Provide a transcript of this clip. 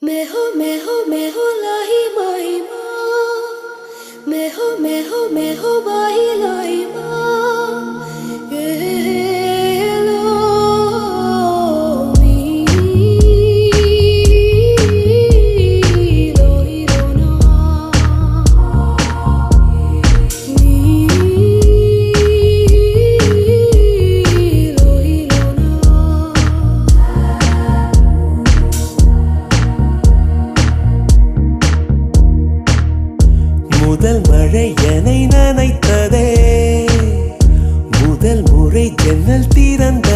मैं हो लाही माही माँ मैं हो बाही लाई माँ ये लो मी लो ही लो ना मी लो ही लो ना முதல் மழை என்னை நனைத்ததே முதல் முறை ஜன்னல் திறந்த